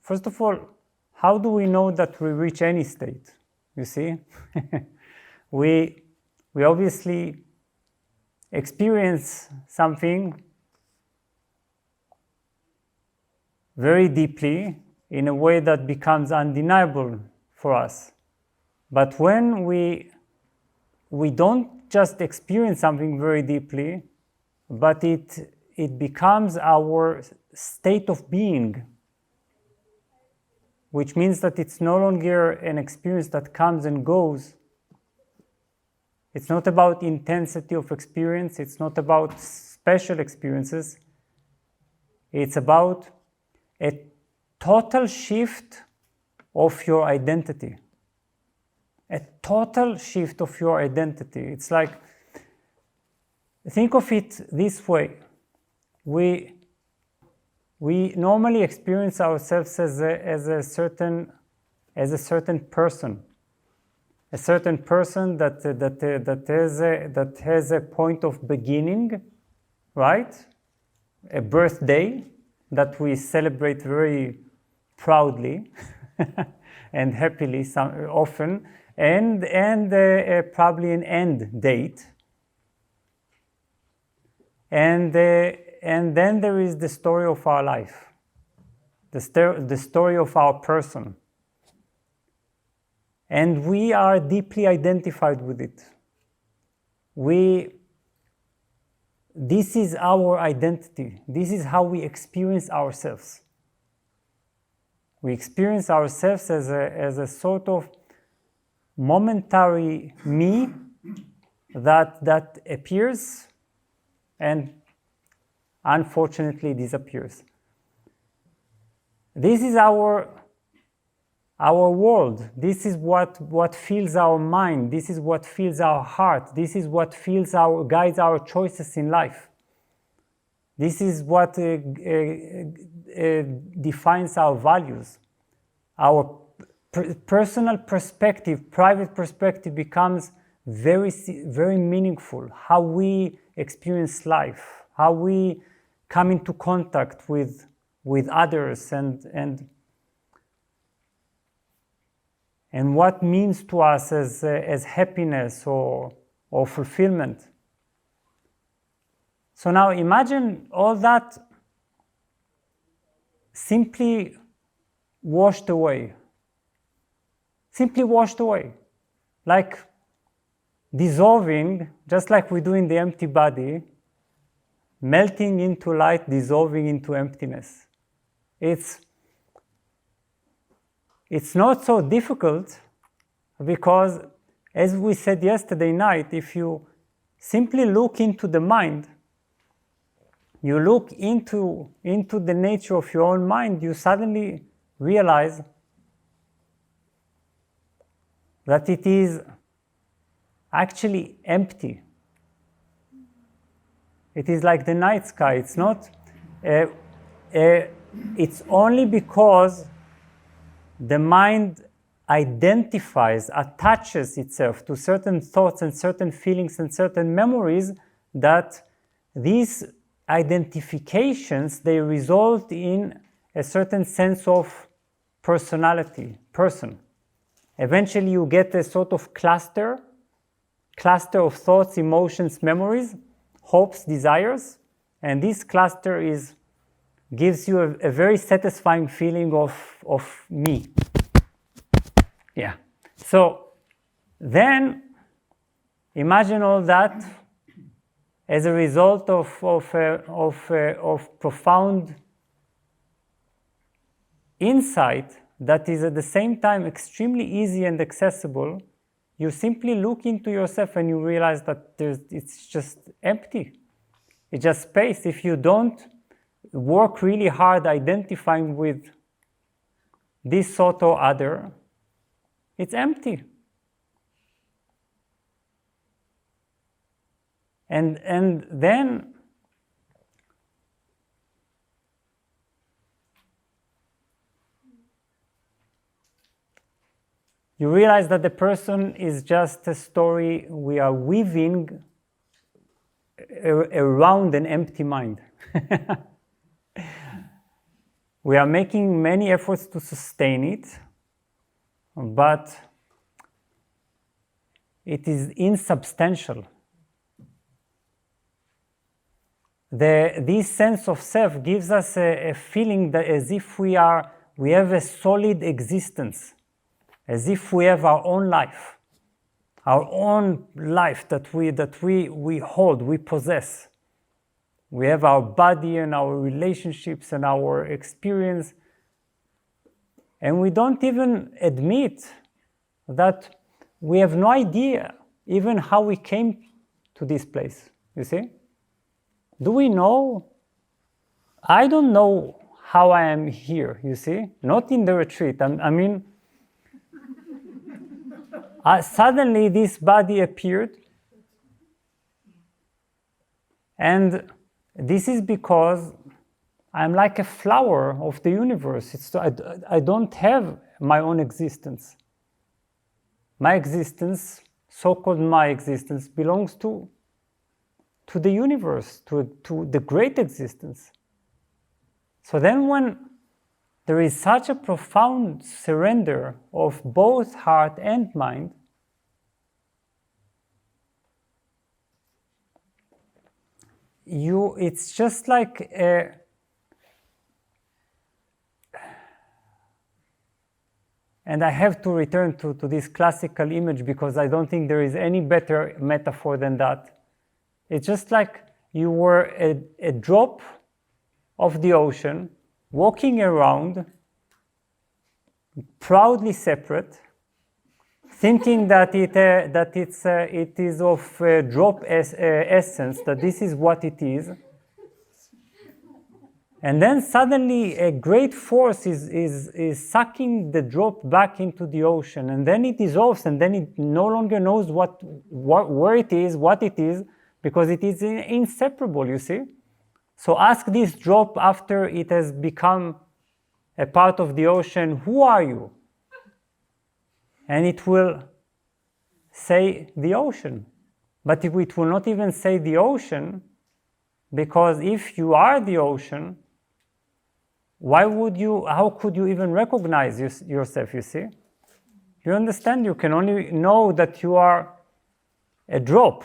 first of all, how do we know that we reach any state? You see, we obviously experience something very deeply in a way that becomes undeniable for us. But when we don't just experience something very deeply, but it becomes our state of being, which means that it's no longer an experience that comes and goes. It's not about intensity of experience. It's not about special experiences. It's about a total shift of your identity. A total shift of your identity. It's like, think of it this way. We normally experience ourselves as a certain person. A certain person that has a point of beginning, right? A birthday that we celebrate very proudly and happily often, and probably an end date. And then there is the story of our life, the story of our person. And we are deeply identified with it. This is our identity. This is how we experience ourselves. We experience ourselves as a sort of momentary me that appears and unfortunately disappears. This is our world. This is what fills our mind. This is what fills our heart. This is what guides our choices in life. This is what defines our values. Our personal perspective, private perspective becomes very, very meaningful. How we experience life, how we come into contact with others, and what means to us as happiness or fulfillment. So now imagine all that simply washed away. Simply washed away. Like dissolving, just like we do in the empty body, melting into light, dissolving into emptiness. It's not so difficult because, as we said yesterday night, if you simply look into the mind, you look into the nature of your own mind, you suddenly realize that it is actually empty. It is like the night sky. It's not. It's only because the mind identifies, attaches itself to certain thoughts and certain feelings and certain memories that these identifications, they result in a certain sense of personality, person. Eventually you get a sort of cluster of thoughts, emotions, memories, hopes, desires, and this cluster gives you a very satisfying feeling of me. Yeah. So then imagine all that as a result of profound insight that is at the same time extremely easy and accessible. You simply look into yourself and you realize that it's just empty. It's just space. If you don't work really hard identifying with this sort or other, it's empty. And then you realize that the person is just a story we are weaving around an empty mind. We are making many efforts to sustain it, but it is insubstantial. This sense of self gives us a feeling that as if we have a solid existence, as if we have our own life that we hold, we possess. We have our body and our relationships and our experience, and we don't even admit that we have no idea even how we came to this place, you see? Do we know? I don't know how I am here, you see? Not in the retreat. Suddenly this body appeared, and this is because I'm like a flower of the universe. I don't have my own existence. My existence, so-called my existence, belongs to the universe, to the great existence. So then when there is such a profound surrender of both heart and mind, it's just like and I have to return to this classical image because I don't think there is any better metaphor than that. It's just like you were a drop of the ocean walking around proudly separate, thinking that it is of drop essence, that this is what it is. And then suddenly a great force is sucking the drop back into the ocean, and then it dissolves, and then it no longer knows where it is, what it is, because it is inseparable, you see? So ask this drop after it has become a part of the ocean, who are you? And it will say the ocean. But it will not even say the ocean, because if you are the ocean, how could you even recognize yourself, you see? You understand? You can only know that you are a drop,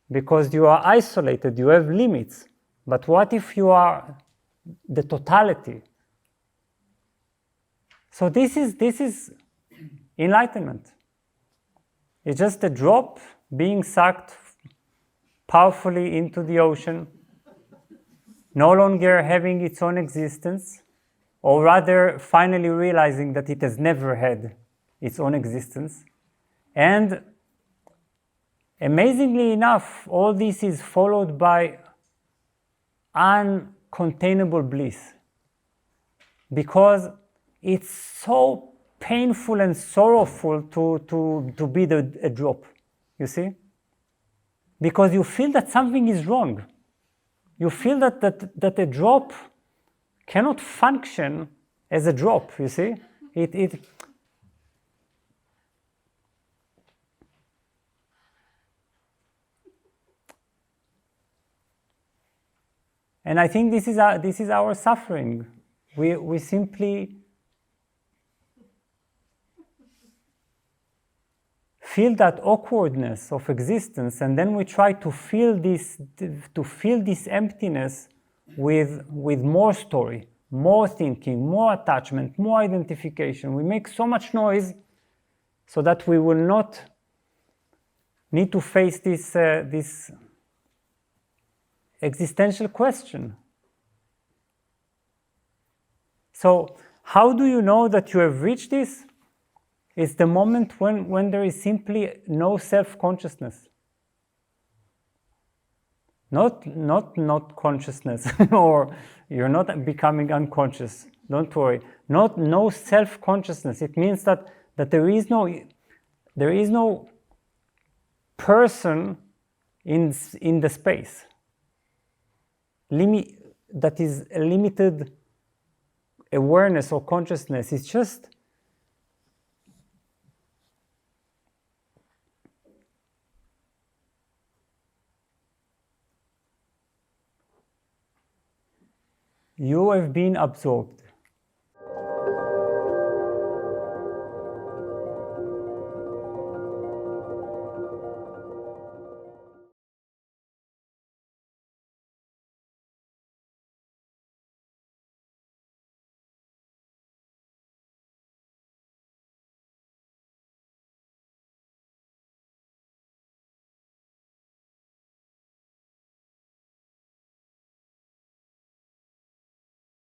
because you are isolated, you have limits. But what if you are the totality? So this is enlightenment. It's just a drop being sucked powerfully into the ocean, no longer having its own existence, or rather finally realizing that it has never had its own existence. And amazingly enough, all this is followed by uncontainable bliss, because it's so painful and sorrowful to be a drop, you see? Because you feel that something is wrong. You feel that a drop cannot function as a drop, you see? And I think this is our suffering. We simply feel that awkwardness of existence, and then we try to fill this emptiness with more story, more thinking, more attachment, more identification. We make so much noise so that we will not need to face this existential question. So how do you know that you have reached this? It's the moment when there is simply no self-consciousness. Not consciousness, or you're not becoming unconscious. Don't worry. No self-consciousness. It means that there is no person in the space. That is a limited awareness or consciousness. It's just you have been absorbed.